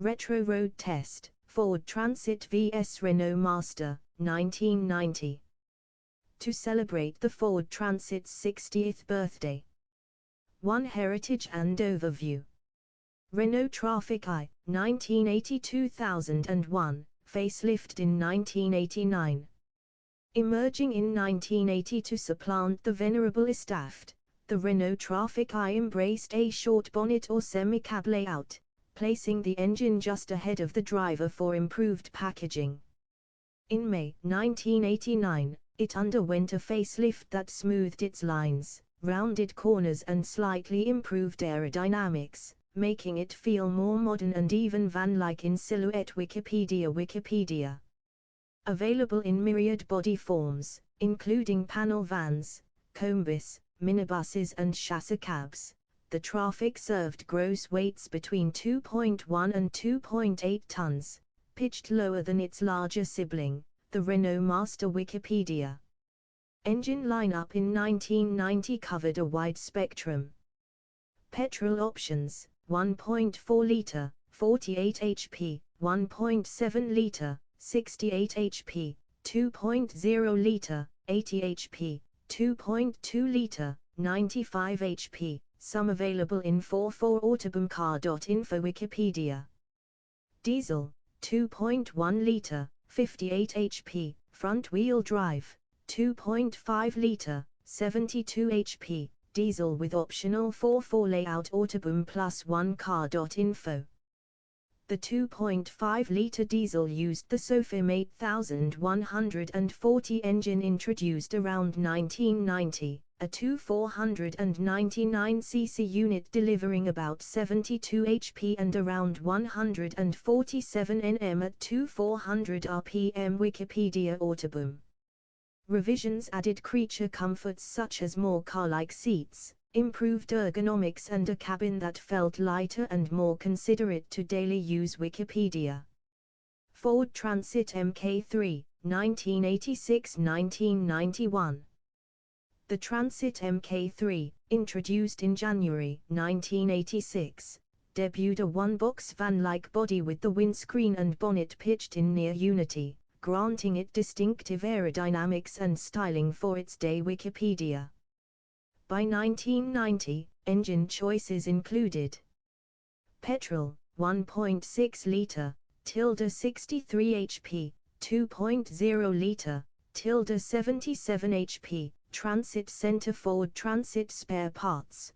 Retro Road Test, Ford Transit vs Renault Master, 1990. To celebrate the Ford Transit's 60th birthday. 1 Heritage and Overview. Renault Trafic I, 1980-2001, facelifted in 1989. Emerging in 1980 to supplant the venerable Estafette, the Renault Trafic I embraced a short bonnet or semi-cab layout, placing the engine just ahead of the driver for improved packaging. In May 1989, it underwent a facelift that smoothed its lines, rounded corners and slightly improved aerodynamics, making it feel more modern and even van-like in silhouette. Wikipedia. Available in myriad body forms, including panel vans, combis, minibuses and chassis cabs, the Trafic served gross weights between 2.1 and 2.8 tons, pitched lower than its larger sibling, the Renault Master. Wikipedia. Engine lineup in 1990 covered a wide spectrum. Petrol options: 1.4-litre, 48 HP, 1.7-litre, 68 HP, 2.0-litre, 80 HP, 2.2-litre, 95 HP, some available in 4.4 Autobahn-car.info. Wikipedia. Diesel: 2.1-litre, 58 HP, front-wheel drive, 2.5-litre, 72 HP, diesel with optional 4.4 layout. Autobahn plus 1 car.info. The 2.5-litre diesel used the Sofim 8140 engine introduced around 1990, a 499cc unit delivering about 72 HP and around 147 Nm at 400 rpm. Wikipedia. Autobahn. Revisions added creature comforts such as more car-like seats, improved ergonomics and a cabin that felt lighter and more considerate to daily use. Wikipedia. Ford Transit Mk3, 1986-1991. The Transit Mk3, introduced in January 1986, debuted a one-box van-like body with the windscreen and bonnet pitched in near unity, granting it distinctive aerodynamics and styling for its day. Wikipedia. By 1990, engine choices included petrol, 1.6-litre, 63 HP, 2.0-litre, 77 HP, Transit Center. Ford Transit spare parts.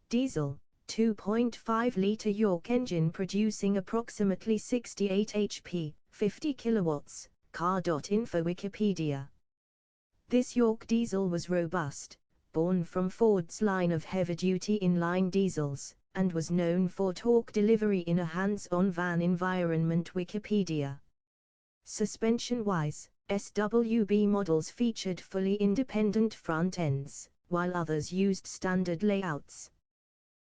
Diesel, 2.5-litre York engine producing approximately 68 HP, 50 kilowatts, car.info. Wikipedia. This York diesel was robust, born from Ford's line of heavy-duty inline diesels, and was known for torque delivery in a hands-on van environment. Wikipedia. Suspension-wise, SWB models featured fully independent front ends, while others used standard layouts.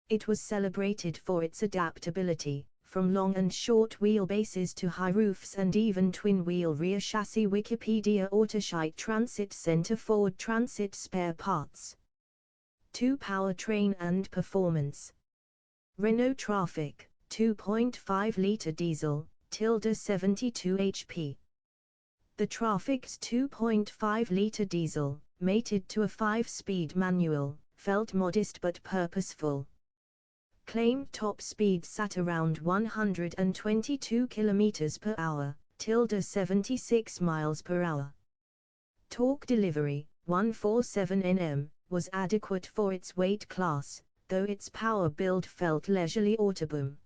It was celebrated for its adaptability, from long and short wheelbases to high roofs and even twin-wheel rear chassis. Wikipedia. Autosite Transit Center. Ford Transit spare parts. 2 powertrain and performance. Renault Trafic, 2.5-litre diesel, 72 HP. The Trafic's 2.5-litre diesel, mated to a 5-speed manual, felt modest but purposeful. Claimed top speed sat around 122 km per hour, 76 miles per hour. Torque delivery, 147 Nm, was adequate for its weight class, though its power build felt leisurely. Autobahn.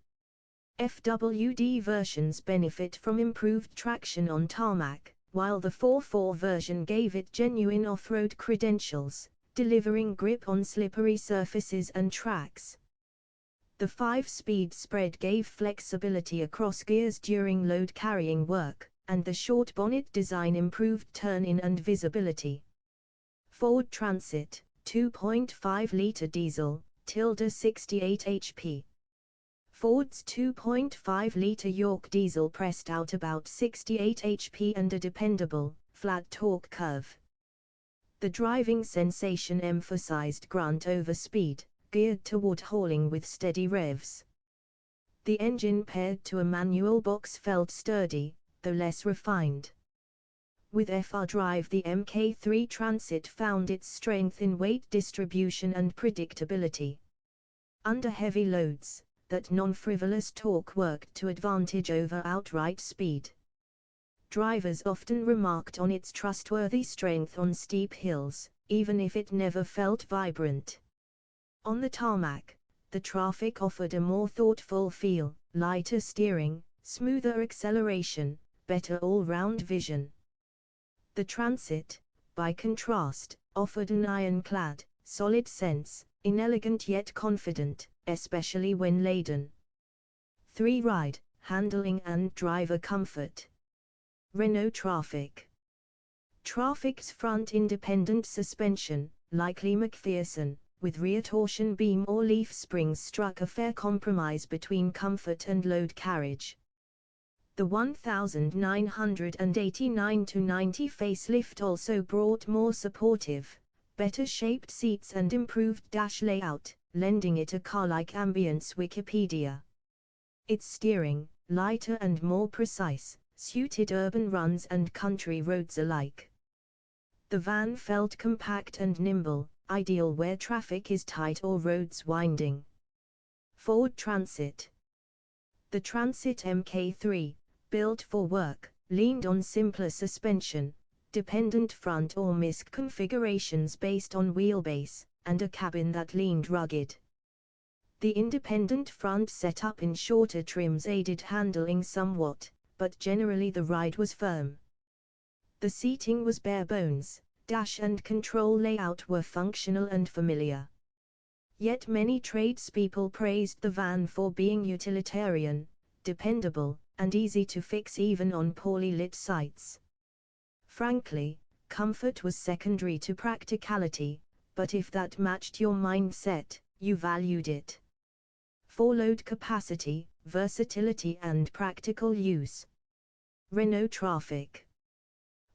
FWD versions benefit from improved traction on tarmac, while the 4.4 version gave it genuine off-road credentials, delivering grip on slippery surfaces and tracks. The 5-speed spread gave flexibility across gears during load-carrying work, and the short bonnet design improved turn-in and visibility. Ford Transit, 2.5-litre diesel, 68 HP. Ford's 2.5-litre York diesel pressed out about 68 HP and a dependable, flat torque curve. The driving sensation emphasized grunt over speed, geared toward hauling with steady revs. The engine paired to a manual box felt sturdy, though less refined. With FR drive, the Mk3 Transit found its strength in weight distribution and predictability. Under heavy loads, that non-frivolous torque worked to advantage over outright speed. Drivers often remarked on its trustworthy strength on steep hills, even if it never felt vibrant. On the tarmac, the Traffic offered a more thoughtful feel, lighter steering, smoother acceleration, better all-round vision. The Transit, by contrast, offered an ironclad, solid sense, inelegant yet confident, especially when laden. 3. Ride, handling and driver comfort. Renault Traffic. Traffic's front independent suspension, likely McPherson, with rear torsion beam or leaf springs, struck a fair compromise between comfort and load carriage. The 1989-90 facelift also brought more supportive, better shaped seats and improved dash layout, lending it a car-like ambience. Wikipedia. Its steering, lighter and more precise, suited urban runs and country roads alike. The van felt compact and nimble, ideal where traffic is tight or roads winding. Ford Transit. The Transit Mk3, built for work, leaned on simpler suspension, dependent front or MISC configurations based on wheelbase, and a cabin that leaned rugged. The independent front setup in shorter trims aided handling somewhat, but generally the ride was firm. The seating was bare bones, dash and control layout were functional and familiar. Yet many tradespeople praised the van for being utilitarian, dependable, and easy to fix even on poorly lit sites. Frankly, comfort was secondary to practicality, but if that matched your mindset, you valued it. For load capacity, versatility and practical use. Renault Traffic.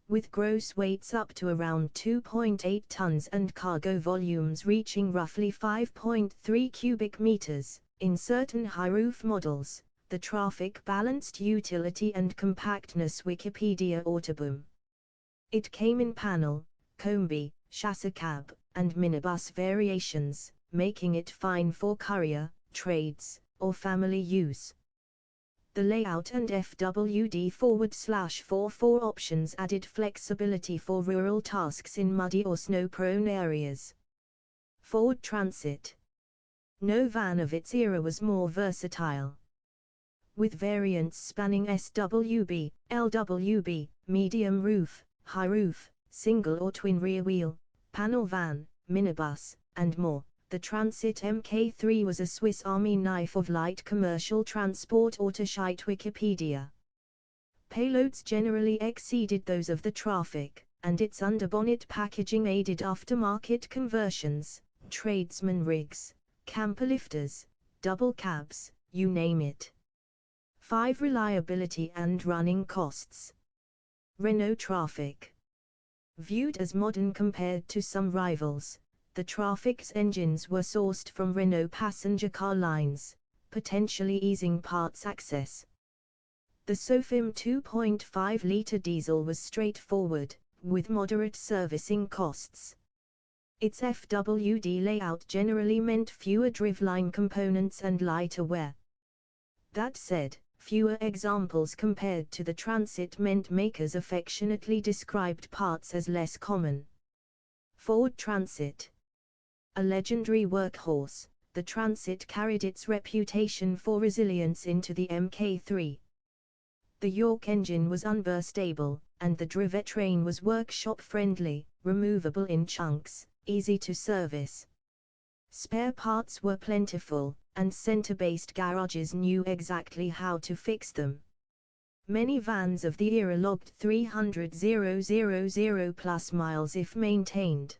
With gross weights up to around 2.8 tons and cargo volumes reaching roughly 5.3 cubic meters, in certain high-roof models, the Traffic balanced utility and compactness. Wikipedia Autoboom. It came in panel, combi, chassis cab, and minibus variations, making it fine for courier, trades, or family use. The layout and FWD/4/4 options added flexibility for rural tasks in muddy or snow-prone areas. Ford Transit. No van of its era was more versatile. With variants spanning SWB, LWB, medium roof, high roof, single or twin rear wheel, panel van, minibus, and more, the Transit Mk3 was a Swiss Army knife of light commercial transport. Autoshite. Wikipedia. Payloads generally exceeded those of the Traffic, and its underbonnet packaging aided aftermarket conversions, tradesman rigs, camper lifters, double cabs, you name it. 5. Reliability and running costs. Renault Traffic. Viewed as modern compared to some rivals, the Traffic's engines were sourced from Renault passenger car lines, potentially easing parts access. The Sofim 2.5-litre diesel was straightforward, with moderate servicing costs. Its FWD layout generally meant fewer driveline components and lighter wear. That said, fewer examples compared to the Transit meant makers affectionately described parts as less common. Ford Transit. A legendary workhorse, the Transit carried its reputation for resilience into the Mk3. The York engine was unburstable, and the drivetrain was workshop-friendly, removable in chunks, easy to service. Spare parts were plentiful, and center-based garages knew exactly how to fix them. Many vans of the era logged 300,000 plus miles if maintained.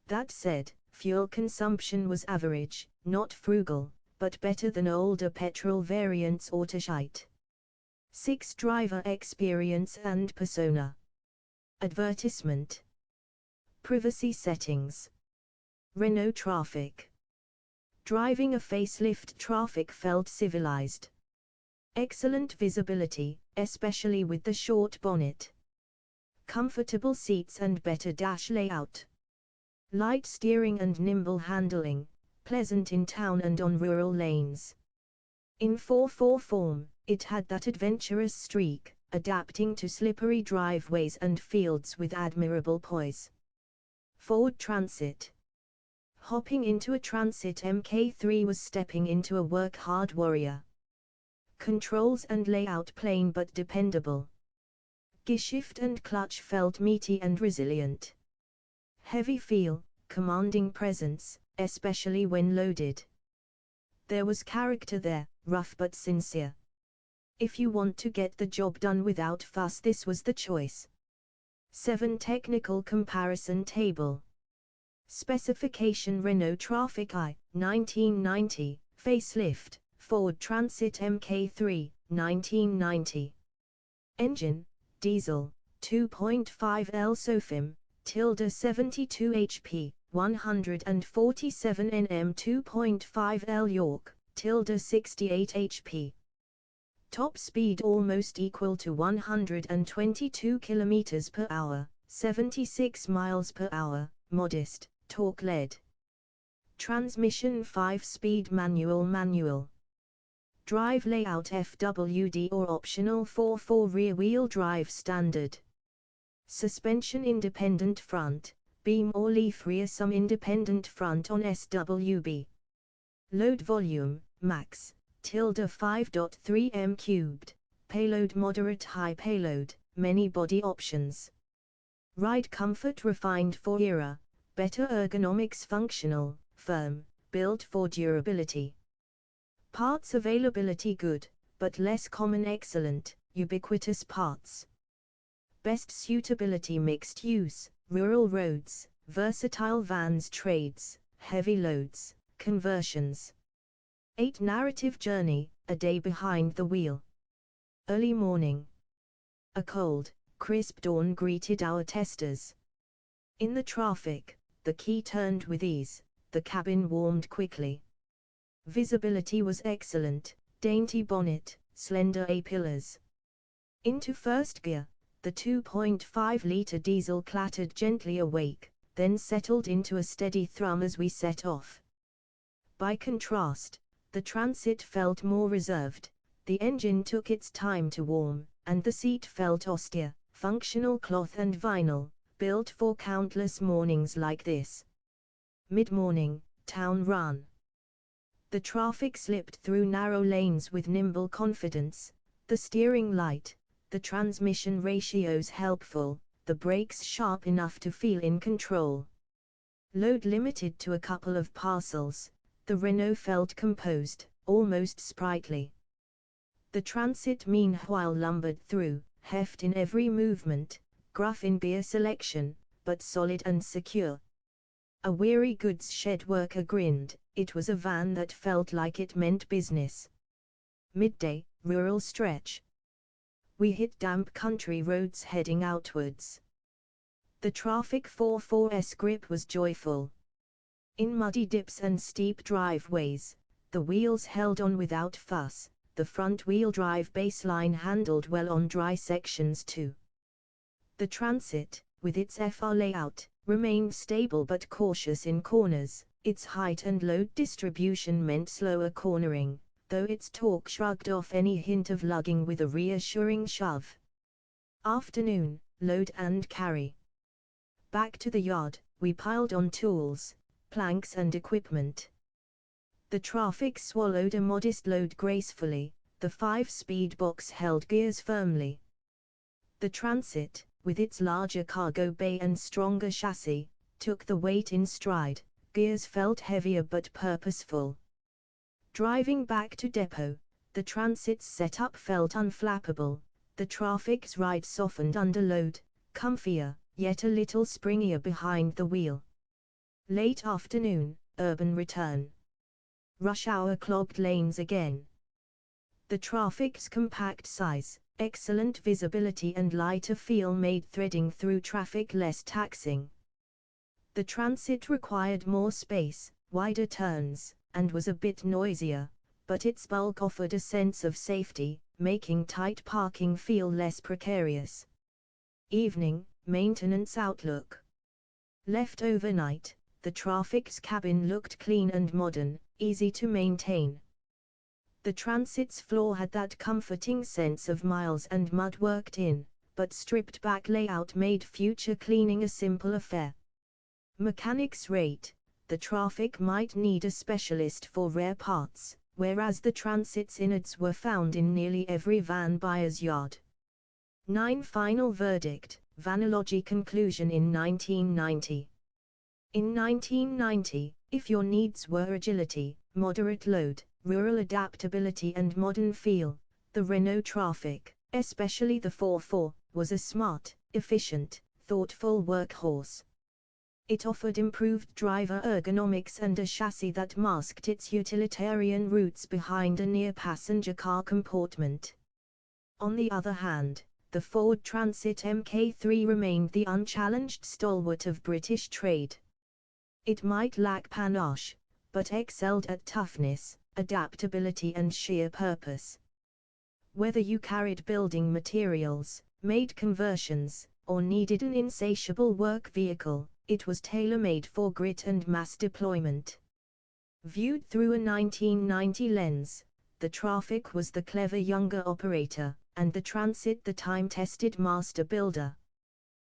That said, fuel consumption was average, not frugal, but better than older petrol variants. Autoshite. 6. Driver experience and persona. Advertisement. Privacy settings. Renault Traffic. Driving a facelift traffic felt civilized. Excellent visibility, especially with the short bonnet. Comfortable seats and better dash layout. Light steering and nimble handling, pleasant in town and on rural lanes. In 4x4 form, it had that adventurous streak, adapting to slippery driveways and fields with admirable poise. Ford Transit. Hopping into a Transit Mk3 was stepping into a work-hard warrior. Controls and layout plain but dependable. Gearshift and clutch felt meaty and resilient. Heavy feel, commanding presence, especially when loaded. There was character there, rough but sincere. If you want to get the job done without fuss, this was the choice. 7 Technical Comparison Table. Specification: Renault Trafic I, 1990, facelift, Ford Transit Mk3, 1990. Engine, diesel, 2.5 L Sofim, 72 HP, 147 Nm. 2.5 L York, 68 HP. Top speed almost equal to 122 km per hour, 76 miles per hour, modest, torque led. Transmission 5-speed manual. Drive layout FWD or optional 4x4 rear-wheel drive standard. Suspension independent front, beam or leaf rear, some independent front on SWB. Load volume, max, 5.3 m3, payload moderate high payload, many body options. Ride comfort refined for era, better ergonomics functional, firm, built for durability. Parts availability good, but less common excellent, ubiquitous parts. Best suitability mixed use, rural roads, versatile vans trades, heavy loads, conversions. 8 Narrative journey, a day behind the wheel. Early morning. A cold, crisp dawn greeted our testers. In the traffic, the key turned with ease, the cabin warmed quickly. Visibility was excellent, dainty bonnet, slender A-pillars. Into first gear, the 2.5-liter diesel clattered gently awake, then settled into a steady thrum as we set off. By contrast, the Transit felt more reserved, the engine took its time to warm, and the seat felt austere, functional cloth and vinyl, built for countless mornings like this. Mid-morning, town run. The traffic slipped through narrow lanes with nimble confidence, the steering light, the transmission ratios helpful, the brakes sharp enough to feel in control. Load limited to a couple of parcels, the Renault felt composed, almost sprightly. The Transit meanwhile lumbered through, heft in every movement, gruff in gear selection, but solid and secure. A weary goods shed worker grinned, it was a van that felt like it meant business. Midday, rural stretch. We hit damp country roads heading outwards. The traffic 4/4's grip was joyful. In muddy dips and steep driveways, the wheels held on without fuss, the front-wheel drive baseline handled well on dry sections too. The Transit, with its FR layout, remained stable but cautious in corners, its height and load distribution meant slower cornering, though its torque shrugged off any hint of lugging with a reassuring shove. Afternoon, load and carry. Back to the yard, we piled on tools, planks and equipment. The traffic swallowed a modest load gracefully, the 5-speed box held gears firmly. The Transit, with its larger cargo bay and stronger chassis, took the weight in stride, gears felt heavier but purposeful. Driving back to depot, the Transit's setup felt unflappable, the traffic's ride softened under load, comfier, yet a little springier behind the wheel. Late afternoon, urban return. Rush hour clogged lanes again. The traffic's compact size, excellent visibility and lighter feel made threading through traffic less taxing. The Transit required more space, wider turns, and was a bit noisier, but its bulk offered a sense of safety, making tight parking feel less precarious. Evening, maintenance outlook. Left overnight, the Trafic's cabin looked clean and modern, easy to maintain. The Transit's floor had that comforting sense of miles and mud worked in, but stripped-back layout made future cleaning a simple affair. Mechanics rate. The Trafic might need a specialist for rare parts, whereas the Transit's innards were found in nearly every van buyer's yard. 9. Final verdict. Vanology conclusion in 1990. In 1990, if your needs were agility, moderate load, rural adaptability and modern feel, the Renault Trafic, especially the 4x4, was a smart, efficient, thoughtful workhorse. It offered improved driver ergonomics and a chassis that masked its utilitarian roots behind a near-passenger car compartment. On the other hand, the Ford Transit Mk3 remained the unchallenged stalwart of British trade. It might lack panache, but excelled at toughness, adaptability and sheer purpose. Whether you carried building materials, made conversions, or needed an insatiable work vehicle, it was tailor-made for grit and mass deployment. Viewed through a 1990 lens, the Trafic was the clever younger operator, and the Transit the time-tested master builder.